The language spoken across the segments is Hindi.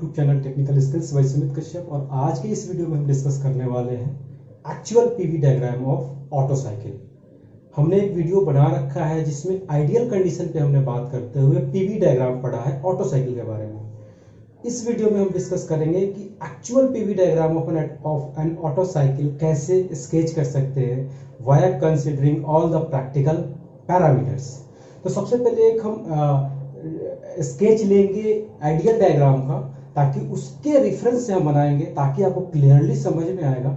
YouTube channel technical skills by Sumit Kashyap. और आज के इस वीडियो में हम डिस्कस करने वाले हैं actual PV diagram of auto cycle. हमने एक वीडियो बना रखा है जिसमें आइडियल कंडीशन पे हमने बात करते हुए पीवी डायग्राम पढ़ा है ऑटो साइकिल के बारे में। इस वीडियो में हम डिस्कस करेंगे कि actual PV diagram of an Otto cycle कैसे स्केच कर सकते हैं via considering all the practical parameters. तो सबसे पहले एक हम स्केच लेंगे आइडियल डायग्राम का, ताकि उसके रेफरेंस से हम बनाएंगे, ताकि आपको क्लियरली समझ में आएगा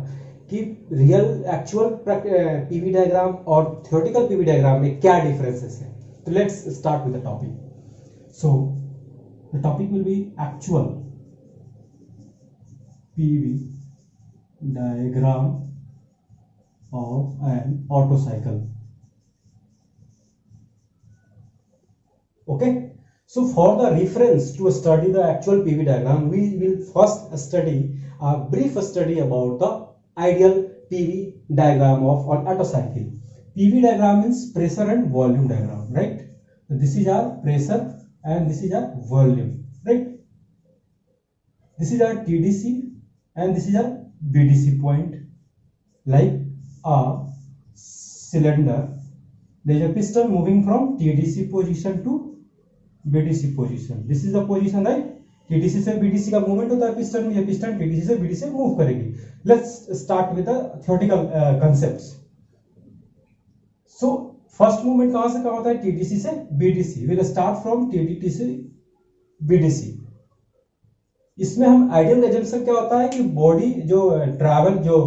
कि रियल एक्चुअल पीवी डायग्राम और थ्योरेटिकल पीवी डायग्राम में क्या डिफरेंसेस है। तो let's start with the topic. So the topic will be actual PV diagram of an Otto cycle. Okay, so for the reference to study the actual PV diagram, we will first study a brief study about the ideal PV diagram of an auto cycle. PV diagram means pressure and volume diagram, right? So this is our pressure and this is our volume, right? This is our TDC and this is our BDC point. Like a cylinder, there is a piston moving from TDC position to BDC position. This is the position, right? TDC से BDC का मूवमेंट होता है पिस्टन में, ये पिस्टन TDC से BDC से मूव करेगी। Let's start with the theoretical concepts. So first movement कहां से कहां होता है? TDC से BDC। Will start from TDC से BDC। इसमें हम आइडियल एजम्पशन क्या होता है कि बॉडी जो ट्रैवल जो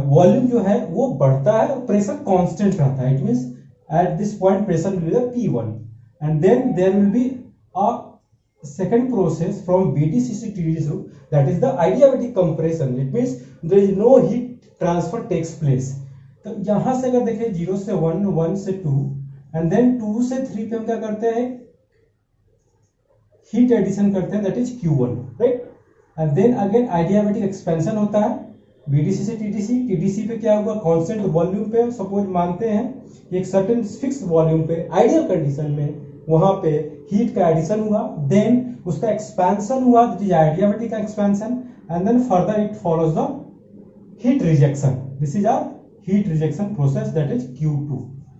वॉल्यूम जो है वो बढ़ता है और प्रेशर कांस्टेंट रहता है। It means at this point pressure will be the P1 and then there will be a second process from BDC to TDC, that is the adiabatic compression. It means there is no heat transfer takes place. तो यहां से अगर देखें 0 से 1, 1 से 2 and then 2 से 3 पे हम क्या करते हैं? हीट एडिशन करते हैं, that is Q1, right? and then again adiabatic expansion होता है BDC से TDC। TDC पे क्या हुआ? कांस्टेंट वॉल्यूम पे सपोज मानते हैं एक सर्टेन फिक्स वॉल्यूम पे आइडियल कंडीशन में वहां पे हीट का एडिशन हुआ, देन उसका एक्सपेंशन हुआ, that is adiabatic expansion, and then further it follows the heat rejection. This is our heat rejection process, that is Q2,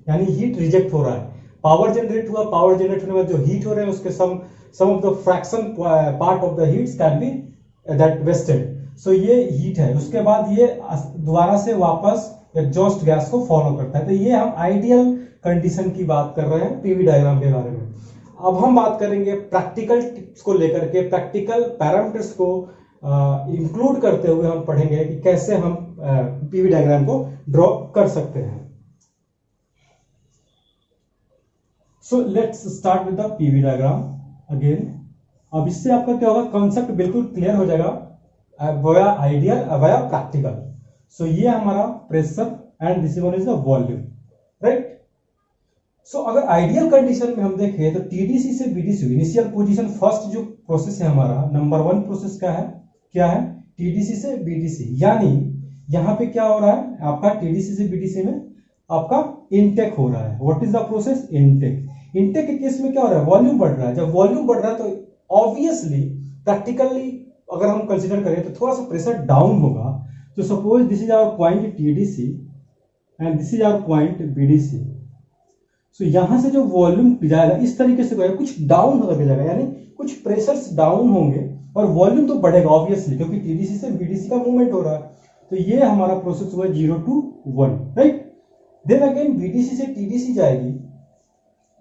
यानी हीट रिजेक्ट हो रहा है। पावर जनरेट हुआ, पावर जनरेट होने के बाद जो हीट हो रहे हैं उसके sum of the fraction part of the heats can be that wasted. So ये हीट है, उसके बाद ये दोबारा से वापस एग्जॉस्ट गैस को फॉलो करता है। तो ये हम आइडियल कंडीशन की बात कर रहे हैं पीवी डायग्राम के बारे में। अब हम बात करेंगे प्रैक्टिकल टिप्स को लेकर के, प्रैक्टिकल पैरामीटर्स को इंक्लूड करते हुए हम पढ़ेंगे कि कैसे हम पीवी डायग्राम को ड्रॉ कर सकते हैं। So let's start with the PV diagram again. अब इससे आपका क्या होगा? कॉन्सेप्ट बिल्कुल क्लियर हो जाएगा, via ideal via practical. So ये हमारा pressure and this one is the volume, right? So अगर आइडियल कंडीशन में हम देखें तो TDC से BDC इनिशियल पोजीशन, फर्स्ट जो प्रोसेस है हमारा नंबर 1 प्रोसेस क्या है? TDC से BDC। यानी यहां पे क्या हो रहा है आपका? TDC से BDC में आपका इनटेक हो रहा है। What is the process? Intake. Intake के केस में क्या हो रहा है? वॉल्यूम बढ़ रहा है। जब वॉल्यूम बढ़ रहा है तो ऑब्वियसली प्रैक्टिकली अगर हम कंसिडर करें तो थोड़ा सा प्रेशर डाउन होगा। तो suppose this is our point TDC and this is our point BDC। So यहां से जो वॉल्यूम जाएगा इस तरीके से कुछ डाउन होकर जाएगा, यानी कुछ प्रेशर्स डाउन होंगे और वॉल्यूम तो बढ़ेगा ऑब्वियसली, क्योंकि TDC से BDC का मूवमेंट हो रहा है। तो ये हमारा प्रोसेस हुआ 0 to 1, right? Then again BDC से TDC जाएगी,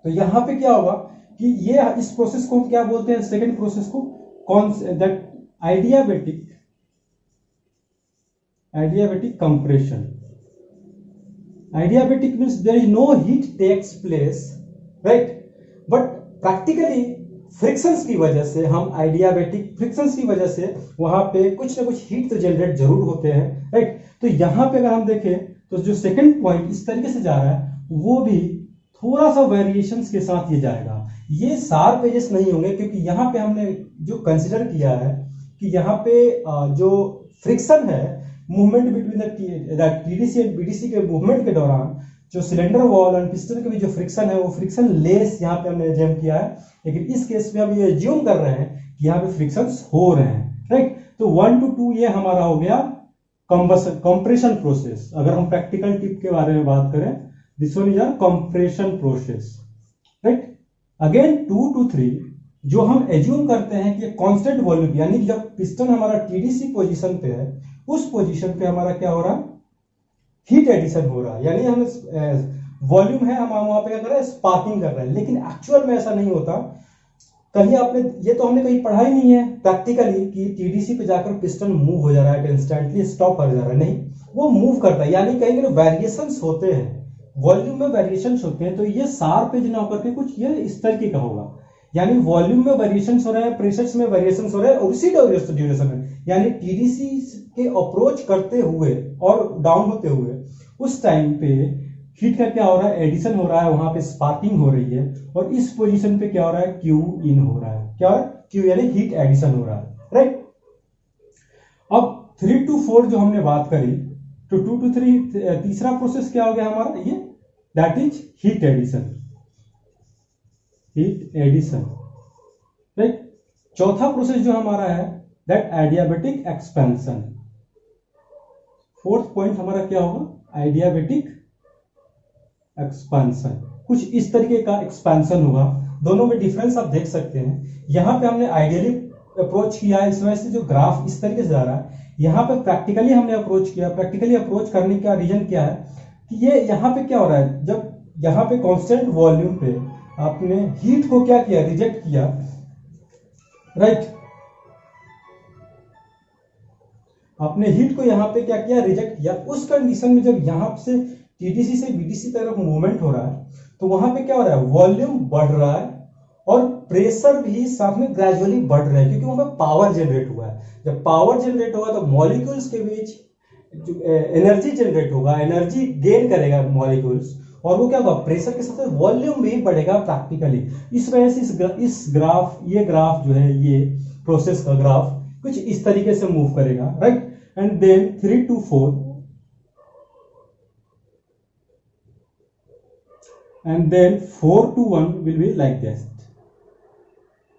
तो यहां पे क्या होगा कि ये इस प्रोसेस को हम क्या बोलते हैं? सेकेंड प्रोसेस को that adiabatic compression। Adiabatic means there is no heat takes place, right? But practically frictions की वजह से हम adiabatic frictions की वजह से वहां पे कुछ ना कुछ हीट तो जनरेट जरूर होते हैं, राइट? तो यहां पे अगर हम देखें तो जो सेकंड पॉइंट इस तरीके से जा रहा है वो भी थोड़ा सा वेरिएशंस के साथ ये जाएगा। ये शार्प एजेस नहीं होंगे, क्योंकि यहां पे हमने जो कंसिडर किया है कि यहाँ पे जो फ्रिक्शन है movement between the TDC and BDC के मूवमेंट के दौरान जो सिलेंडर वॉल एंड पिस्टन के भी जो फ्रिक्शन है वो फ्रिक्शन लेस यहाँ पे हमने एज्यूम किया है। लेकिन इस केस में हम ये एज्यूम कर रहे हैं यहाँ पे फ्रिक्शंस हो रहे हैं, राइट। तो 1 to 2 ये हमारा हो गया कंप्रेशन प्रोसेस। अगर हम प्रैक्टिकल टिप के बारे में बात करें, this one is a compression process, right. Again 2 to 3 जो हम एज्यूम करते हैं कि कांस्टेंट वॉल्यूम, यानी जब पिस्टन हमारा टीडीसी पोजीशन पे है, उस पोजीशन पे हमारा क्या हो रहा है, हीट एडिशन हो रहा है, यानी हम वॉल्यूम है, हम वहां पे क्या कर रहे हैं, स्पार्किंग कर रहे हैं। लेकिन एक्चुअल में ऐसा नहीं होता। कहीं आपने ये तो हमने कहीं पढ़ा ही नहीं है प्रैक्टिकली कि टीडीसी पे जाकर पिस्टन मूव हो जा रहा है, इंस्टेंटली स्टॉप हो जा रहा है, नहीं, वो मूव करता है। यानी कहीं वेरिएशंस होते हैं, वॉल्यूम में वेरिएशंस होते हैं। तो ये शार्प एज ना होकर के कुछ ये इस तरीके का होगा, यानी वॉल्यूम में वेरिएशंस हो रहे हैं, प्रेशर्स में वेरिएशंस हो रहे हैं, और उसी ड्यूरेशन में, यानी टीडीसी के अप्रोच करते हुए और डाउन होते हुए उस टाइम पे हीट का क्या हो रहा है, एडिशन हो रहा है, वहां पे स्पार्किंग हो रही है, और इस पोजीशन पे क्या हो रहा है, क्यू इन हो रहा है। क्या है, क्यू यानी हीट एडिशन हो रहा है, राइट। अब 3 to 4 जो हमने बात करी, तो 2 to 3 तीसरा प्रोसेस क्या हो गया हमारा, ये that is heat addition, heat addition, right. चौथा प्रोसेस जो हमारा है that adiabatic expansion. Fourth point हमारा क्या होगा, आइडियाबेटिक एक्सपेंशन। कुछ इस तरीके का एक्सपेंशन होगा। दोनों में डिफरेंस आप देख सकते हैं। यहां पे हमने आइडियली अप्रोच किया है, इस वजह से जो ग्राफ इस तरीके से जा रहा है। यहां पे प्रैक्टिकली हमने अप्रोच किया। प्रैक्टिकली अप्रोच करने का रीजन क्या है कि ये यहां पे क्या हो रहा है, जब यहां पे कांस्टेंट वॉल्यूम पे आपने हीट को क्या किया, रिजेक्ट किया, राइट। आपने हीट को यहां पे क्या किया, रिजेक्ट किया। उस कंडीशन में जब यहां से टीडीसी से बीडीसी तरफ मूवमेंट हो रहा है, तो वहां पे क्या हो रहा है, वॉल्यूम बढ़ रहा है और प्रेशर भी साथ में ग्रेजुअली बढ़ रहा है, क्योंकि वहां पे पावर जनरेट हुआ है। जब पावर जनरेट होगा तो मॉलिक्यूल्स के बीच एनर्जी जनरेट होगा, एनर्जी गेन करेगा मॉलिक्यूल्स, और वो क्या होगा, प्रेशर के साथ वॉल्यूम भी बढ़ेगा प्रैक्टिकली। इस वजह से इस ग्राफ, ये ग्राफ जो है, ये प्रोसेस का ग्राफ कुछ इस तरीके से मूव करेगा, right. And then 3 to 4 and then 4 to 1 will be like this।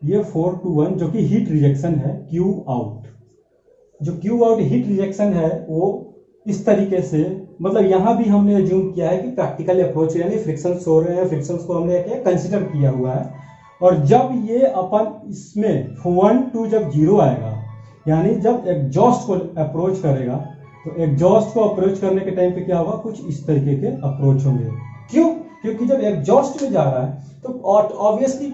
ये 4 to 1 जो कि हीट रिजेक्शन है, Q आउट। जो Q आउट हीट रिजेक्शन है वो इस तरीके से, मतलब यहां भी हमने अज्यूम किया है कि प्रैक्टिकल अप्रोच, यानी फ्रिक्शंस हो रहे हैं, फ्रिक्शंस को हमने क्या कंसीडर किया हुआ है। और जब ये अपन इसमें 1 to जब 0 आएगा, यानी जब एग्जॉस्ट को अप्रोच करेगा, तो एग्जॉस्ट को अप्रोच करने के टाइम पे क्या होगा, कुछ इस तरीके के अप्रोच होंगे। क्यों, क्योंकि जब एग्जॉस्ट में जा रहा है तो ऑब्वियसली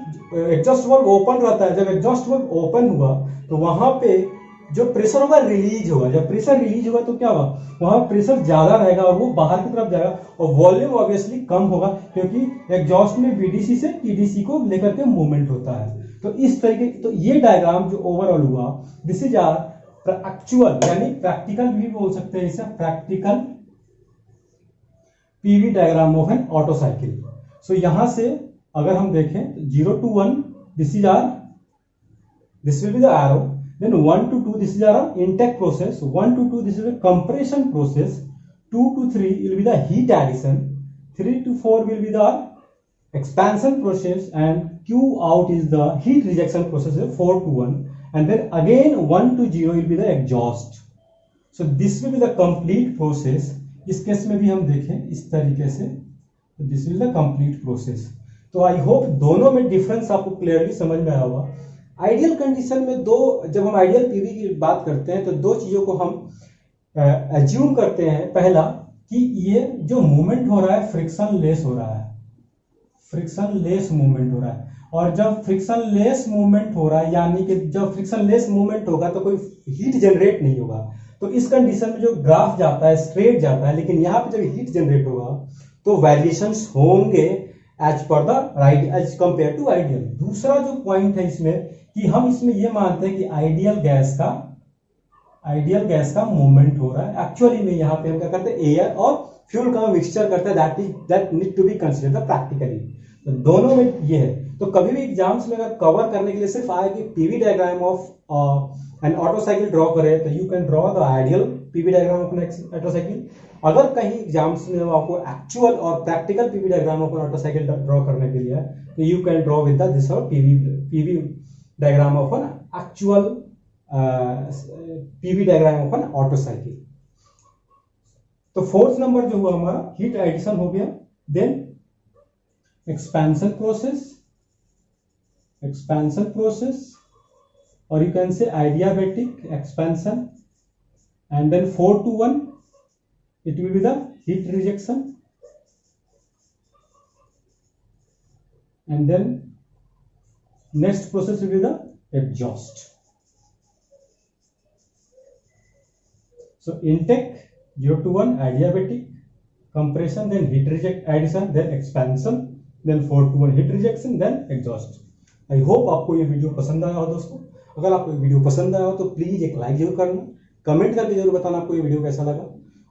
एग्जॉस्ट वाल्व ओपन रहता है। जब एग्जॉस्ट वाल्व ओपन हुआ तो वहां पे जो प्रेशर होगा रिलीज होगा। जब प्रेशर रिलीज होगा तो क्या होगा, वहां प्रेशर ज्यादा रहेगा और वो बाहर की तरफ जाएगा, और वॉल्यूम ऑब्वियसली कम होगा, क्योंकि एग्जॉस्ट में बीडीसी से टीडीसी को लेकर के मूवमेंट होता है। तो इस तरीके, तो ये डायग्राम जो ओवरऑल हुआ, दिस इज आर एक्चुअल, यानी प्रैक्टिकल भी बोल सकते हैं इसे, practical PV diagram of an Otto cycle. So यहां से अगर हम देखें तो 0 to 1 this is our, this will be the arrow, then 1 to 2 this is our intake process, 1 to 2 this is a compression process, 2 to 3 will be the heat addition, 3 to 4 will be the expansion process, and Q out is the heat rejection process, 4 to 1, and then again 1 to 0 will be the exhaust. So this will be the complete process. इस केस में भी हम देखें इस तरीके से, this will the complete process. तो आई होप दोनों में डिफरेंस आपको क्लियरली समझ में आया होगा। आइडियल कंडीशन में जब हम आइडियल पीवी की बात करते हैं तो दो चीजों को हम एज्यूम करते हैं। पहला कि ये जो मूवमेंट हो रहा है फ्रिक्शन लेस हो रहा है, फ्रिक्शन लेस मूवमेंट हो रहा है। और जब फ्रिक्शन लेस मूवमेंट हो रहा है, यानी कि जब फ्रिक्शन लेस मूवमेंट होगा तो कोई हीट जनरेट नहीं होगा। तो इस कंडीशन में जो ग्राफ जाता है स्ट्रेट जाता है, लेकिन यहाँ पे जब हीट जनरेट होगा तो वेरिएशंस होंगे as per the right, as compare to ideal. दूसरा जो पॉइंट है इसमें कि हम इसमें ये मानते हैं कि आइडियल गैस का मूवमेंट हो रहा है। एक्चुअली में यहाँ पे हम क्या करते हैं, एयर और फ्यूल का मिक्सचर करते हैं, that need to be considered practically. तो दोनों में ये है। तो कभी भी एग्जाम्स में अगर कवर करने के लिए सिर्फ आए कि PV diagram of an Otto cycle draw करे, तो you can draw the ideal PV diagram of an Otto cycle. अगर कहीं एग्जाम्स में आपको एक्चुअल और practical PV diagram of an Otto cycle draw करने के लिए, तो you can draw with this और PV diagram of an actual PV diagram of an auto cycle. तो फोर्थ नंबर जो हुआ हमारा हीट एडिशन हो गया, देन एक्सपेंशन प्रोसेस और you can say adiabatic expansion, and then 4 to 1 it will be the heat rejection, and then next process will be the exhaust. So intake 0 to 1 adiabatic, compression, then heat reject addition, then expansion, then 4 to 1 heat rejection, then exhaust. I hope आपको ये वीडियो पसंद आया हो दोस्तों। अगर आपको ये वीडियो पसंद आया हो तो प्लीज एक लाइक जरूर करना, कमेंट करके जरूर बताना आपको ये वीडियो कैसा लगा,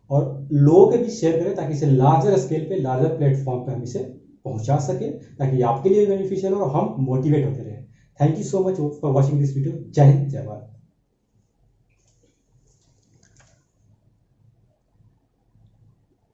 और लोगों के बीच शेयर करें ताकि इसे लार्जर स्केल पे, लार्जर प्लेटफॉर्म पे हम इसे पहुंचा सके, ताकि आपके लिए बेनिफिशियल हो और हम मोटिवेट होते रहे। Thank you so much for watching this video. जय हिंद, जय भारत।